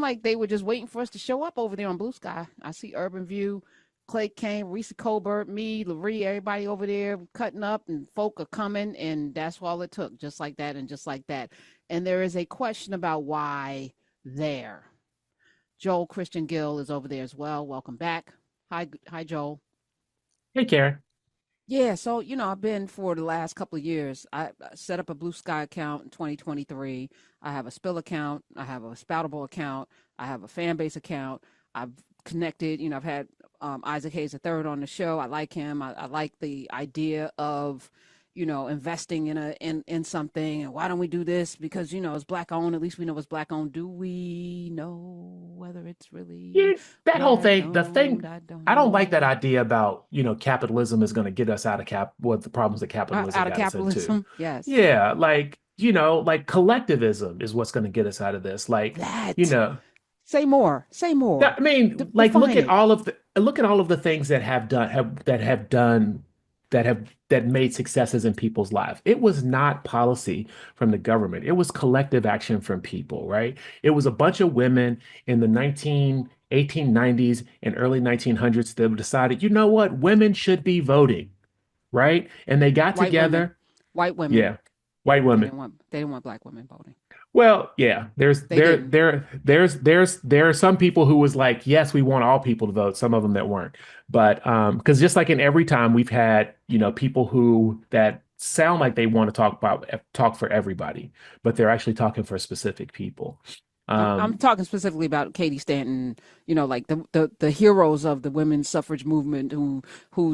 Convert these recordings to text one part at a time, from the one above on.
like they were just waiting for us to show up over there on Blue Sky. I see Urban View, Clay Kane, Reese Colbert, me, Larry, everybody over there cutting up, and folk are coming, and that's all it took, just like that and just like that. And there is a question about why there. Joel Christian Gill is over there as well. Welcome back. Hi, Joel. Hey, Karen. Yeah, so I've been for the last couple of years. I set up a Blue Sky account in 2023. I have a Spill account. I have a Spoutable account. I have a fan base account. I've connected. I've had Isaac Hayes III on the show. I like him. I like the idea of investing in something. And why don't we do this? Because it's black owned. At least we know it's black owned. Do we know whether it's really Yeah, that whole black thing, the owned? thing, I don't I don't like that know. idea about, capitalism is going to get us out of what the problems that capitalism Out of got us into. capitalism, yes. Yeah, like, like collectivism is what's going to get us out of this. Like, you That. know, Say more. Say more. I mean, like Define it. look at all of the things that have done that made successes in people's lives. It was not policy from the government. It was collective action from people, right? It was a bunch of women in the 1890s and early 1900s that decided, you know what, women should be voting, right? And they got White women. together. White women. Yeah, white They women. didn't want. They didn't want black women voting. Well, yeah, They didn't. there are some people who was like, yes, we want all people to vote, some of them that weren't. But because just like in every time we've had, people who that sound like they want to talk for everybody, but they're actually talking for specific people. I'm Um, talking specifically about Katie Stanton. Like the heroes of the women's suffrage movement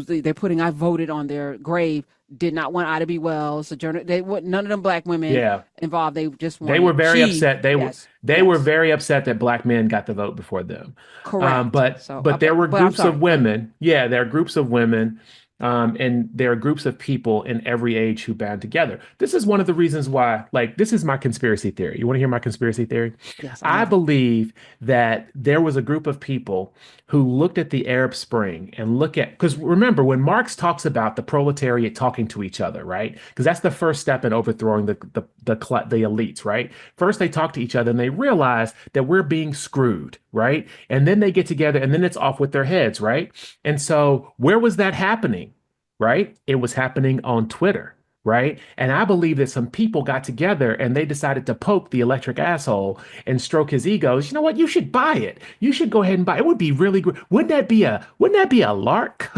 they're putting "I voted" on their grave. Did not want Ida B. Wells, Sojourner. None of them black women yeah, involved. They just they were wanted very she. upset. Yes. They were Yes. very upset that black men got the vote before them. Correct. So, But there were but I'm groups of sorry. Go ahead. women. Yeah, there are groups of women, and there are groups of people in every age who band together. This is one of the reasons why. Like, this is my conspiracy theory. You want to hear my conspiracy theory? Yes, I I love it. believe that there was a group of people who looked at the Arab Spring and look at, because remember when Marx talks about the proletariat talking to each other, right? Because that's the first step in overthrowing the elites, right? First they talk to each other and they realize that we're being screwed, right? And then they get together and then it's off with their heads, right? And so where was that happening? Right? It was happening on Twitter, right? And I believe that some people got together and they decided to poke the electric asshole and stroke his egos. You know what? You should buy it. You should go ahead and buy it. It would be really good. Wouldn't that be a lark?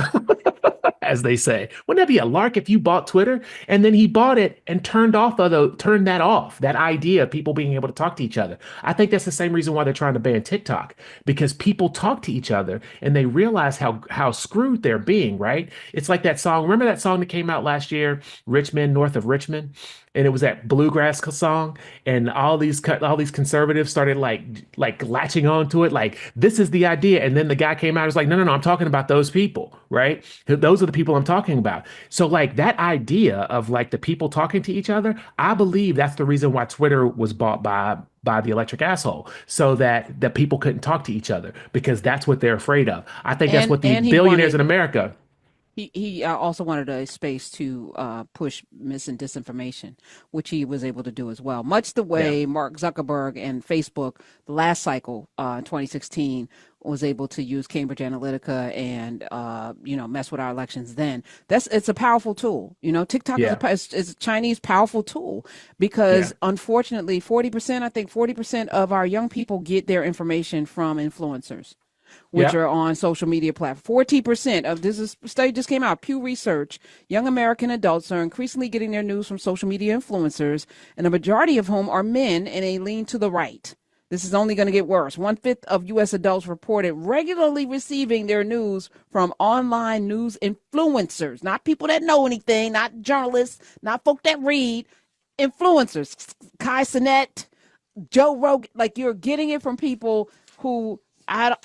As they say. Wouldn't that be a lark if you bought Twitter? And then he bought it and turned that off, that idea of people being able to talk to each other. I think that's the same reason why they're trying to ban TikTok, because people talk to each other and they realize how screwed they're being, right? It's like that song. Remember that song that came out last year, Richmond, North of Richmond? And it was that bluegrass song, and all these conservatives started like latching on to it, like this is the idea. And then the guy came out and was like, no, no, no, I'm talking about those people, right? Those are the people I'm talking about. So like that idea of like the people talking to each other, I believe that's the reason why Twitter was bought by the electric asshole, so that people couldn't talk to each other because that's what they're afraid of. I think that's And what the and he billionaires wanted in America. he also wanted a space to push mis and disinformation, which he was able to do as well. Much the Yeah. way Mark Zuckerberg and Facebook, the last cycle, 2016, was able to use Cambridge Analytica and mess with our elections. Then it's a powerful tool. TikTok Yeah. is a Chinese powerful tool because Yeah. unfortunately, 40%, I think 40% of our young people get their information from influencers, which Yeah. are on social media platforms. 40% of this is study just came out, Pew Research. Young American adults are increasingly getting their news from social media influencers, and a majority of whom are men and a lean to the right. This is only going to get worse. One-fifth of U.S. adults reported regularly receiving their news from online news influencers, not people that know anything, not journalists, not folk that read, influencers. Kai Cenat, Joe Rogan, like you're getting it from people who I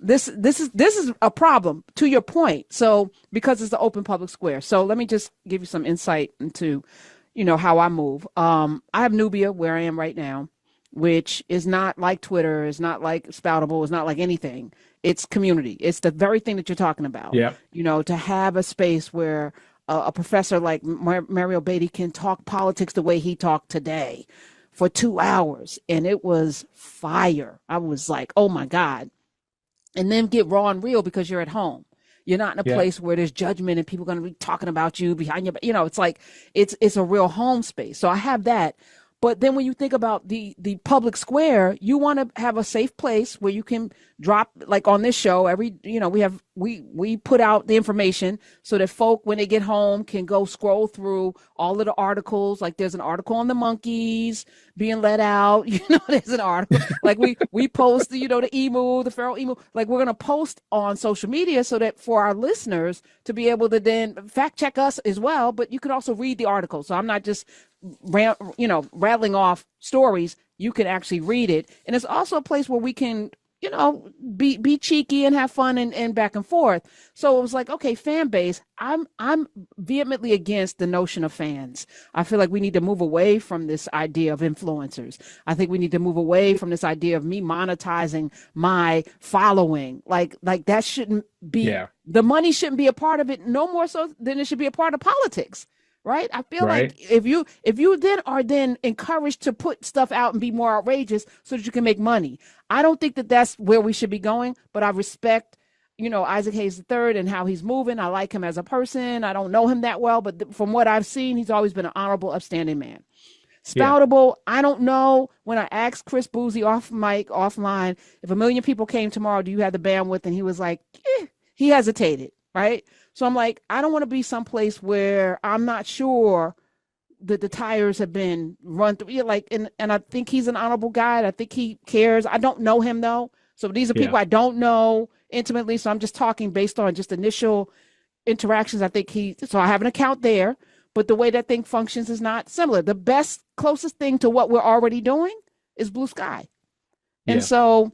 this is a problem to your point. So because it's the open public square. So let me just give you some insight into how I move. I have Nubia where I am right now, which is not like Twitter, is not like Spoutable, is not like anything. It's community. It's the very thing that you're talking about. Yeah. To have a space where a professor like Mario Beatty can talk politics the way he talked today for 2 hours, and it was fire. I was like, oh my God. And then get raw and real because you're at home. You're not in a Yeah. place where there's judgment and people are going to be talking about you behind your, it's like it's a real home space. So I have that. But then when you think about the public square, you want to have a safe place where you can drop, like on this show, we put out the information so that folk when they get home can go scroll through all of the articles. Like there's an article on the monkeys being let out. There's an article like we post the emu, the feral emu. Like we're gonna post on social media so that for our listeners to be able to then fact check us as well. But you can also read the article. So I'm not just rattling off stories. You can actually read it, and it's also a place where we can be cheeky and have fun and back and forth. So it was like, okay, fan base. I'm vehemently against the notion of fans. I feel like we need to move away from this idea of influencers. I think we need to move away from this idea of me monetizing my following. Like that shouldn't be, Yeah. the money shouldn't be a part of it, no more so than it should be a part of politics. Right. I feel like Right. if you then are then encouraged to put stuff out and be more outrageous so that you can make money. I don't think that that's where we should be going, but I respect, Isaac Hayes III and how he's moving. I like him as a person. I don't know him that well, but from what I've seen, he's always been an honorable, upstanding man. Yeah. Spoutable, I don't know. When I asked Chris Boozy off mic, offline, if a million people came tomorrow, do you have the bandwidth? And he was like, he hesitated, right? So I'm like, I don't want to be someplace where I'm not sure that the tires have been run through. And I think he's an honorable guy. I think he cares. I don't know him though. So these are Yeah. people I don't know intimately. So I'm just talking based on just initial interactions. So I have an account there, but the way that thing functions is not similar. The best, closest thing to what we're already doing is Bluesky. And Yeah. so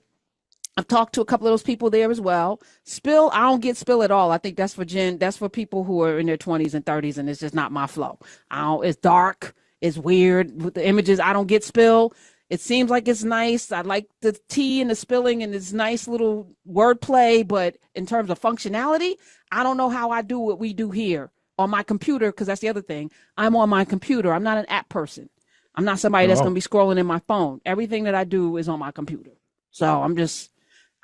I've talked to a couple of those people there as well. Spill, I don't get Spill at all. I think that's for people who are in their 20s and 30s, and it's just not my flow. It's dark, it's weird with the images. I don't get Spill. It seems like it's nice. I like the tea and the spilling and this nice little wordplay, but in terms of functionality, I don't know how I do what we do here on my computer, because that's the other thing. I'm on my computer. I'm not an app person. I'm not somebody that's going to Oh, be scrolling in my phone. Everything that I do is on my computer. So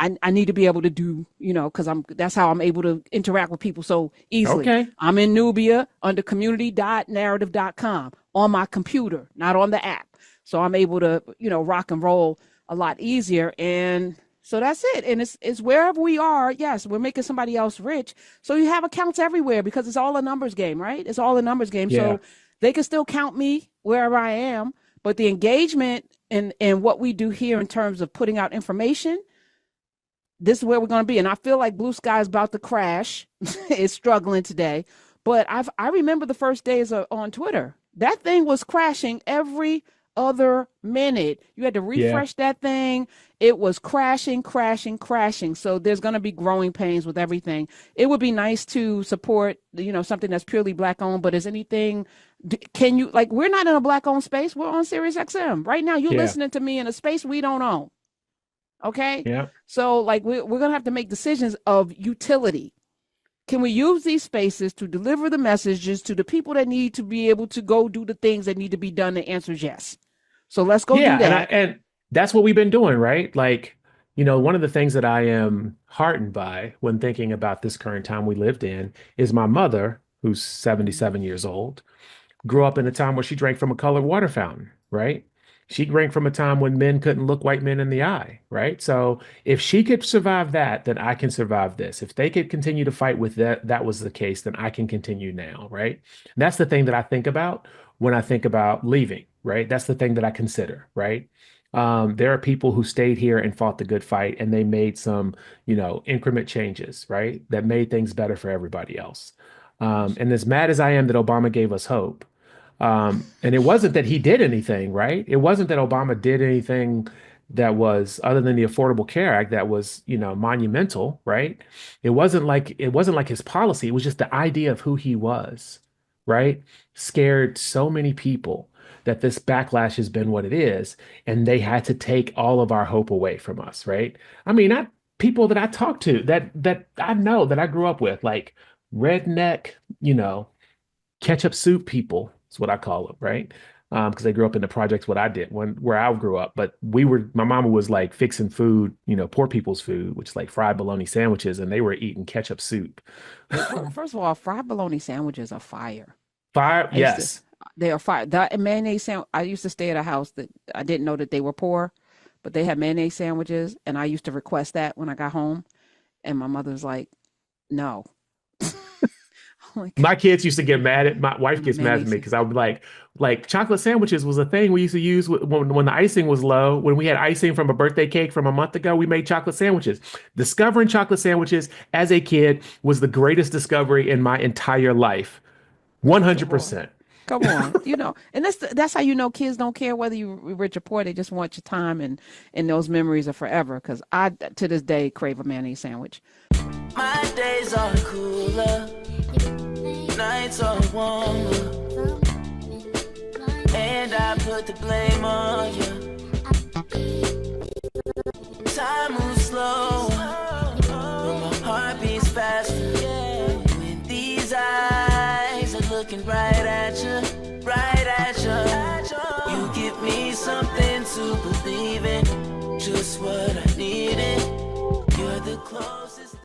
I need to be able to do, because that's how I'm able to interact with people so easily. okay. I'm in Nubia under community.narrative.com on my computer, not on the app. So I'm able to, rock and roll a lot easier. And so that's it. And it's wherever we are. Yes, we're making somebody else rich. So you have accounts everywhere because it's all a numbers game, right? It's all a numbers game. Yeah. So they can still count me wherever I am. But the engagement and what we do here in terms of putting out information, this is where we're going to be. And I feel like Bluesky is about to crash. It's struggling today. But I remember the first days on Twitter. That thing was crashing every other minute. You had to Yeah. refresh that thing. It was crashing, crashing, crashing. So there's going to be growing pains with everything. It would be nice to support, something that's purely black owned, but is anything, can you, like, we're not in a black owned space. We're on SiriusXM right now. You're Yeah. listening to me in a space we don't own. Okay. Yeah. So like we're going to have to make decisions of utility. Can we use these spaces to deliver the messages to the people that need to be able to go do the things that need to be done? The answer is yes. So let's go do Yeah. And that. that's what we've been doing, right? Like, one of the things that I am heartened by when thinking about this current time we lived in is my mother, who's 77 years old, grew up in a time where she drank from a colored water fountain, right? She drank from a time when men couldn't look white men in the eye, right? So if she could survive that, then I can survive this. If they could continue to fight with that was the case, then I can continue now, right? And that's the thing that I think about when I think about leaving, right? That's the thing that I consider, right? There are people who stayed here and fought the good fight, and they made some, increment changes, right? That made things better for everybody else. And as mad as I am that Obama gave us hope, and it wasn't that he did anything, right? It wasn't that Obama did anything that was other than the Affordable Care Act that was, monumental, right? It wasn't like his policy. It was just the idea of who he was, right? Scared so many people that this backlash has been what it is, and they had to take all of our hope away from us, right? I mean, people that I talk to that I know that I grew up with, like redneck, ketchup soup people is what I call them, right? because they grew up in the projects what I did where I grew up. But my mama was like fixing food, poor people's food, which is like fried bologna sandwiches, and they were eating ketchup soup. First of all, fried bologna sandwiches are fire. Fire, I used to, yes. they are fire. That and mayonnaise sandwich. I used to stay at a house that I didn't know that they were poor, but they had mayonnaise sandwiches, and I used to request that when I got home, and my mother's like, "No." I'm like, My kids used to get mad at my wife gets mad at mayonnaise. me because I would like chocolate sandwiches was a thing we used to use when the icing was low. When we had icing from a birthday cake from a month ago, we made chocolate sandwiches. Discovering chocolate sandwiches as a kid was the greatest discovery in my entire life. Come on. 100%. Come on, and that's how you know kids don't care whether you rich or poor. They just want your time, and those memories are forever. Because I, to this day, crave a mayonnaise sandwich. My days are cooler, nights are warmer, and I put the blame on you. Time moves slow, but my heart beats faster. When these eyes are looking right at you, right at you. You give me something to believe in, just what I needed. You're the closest.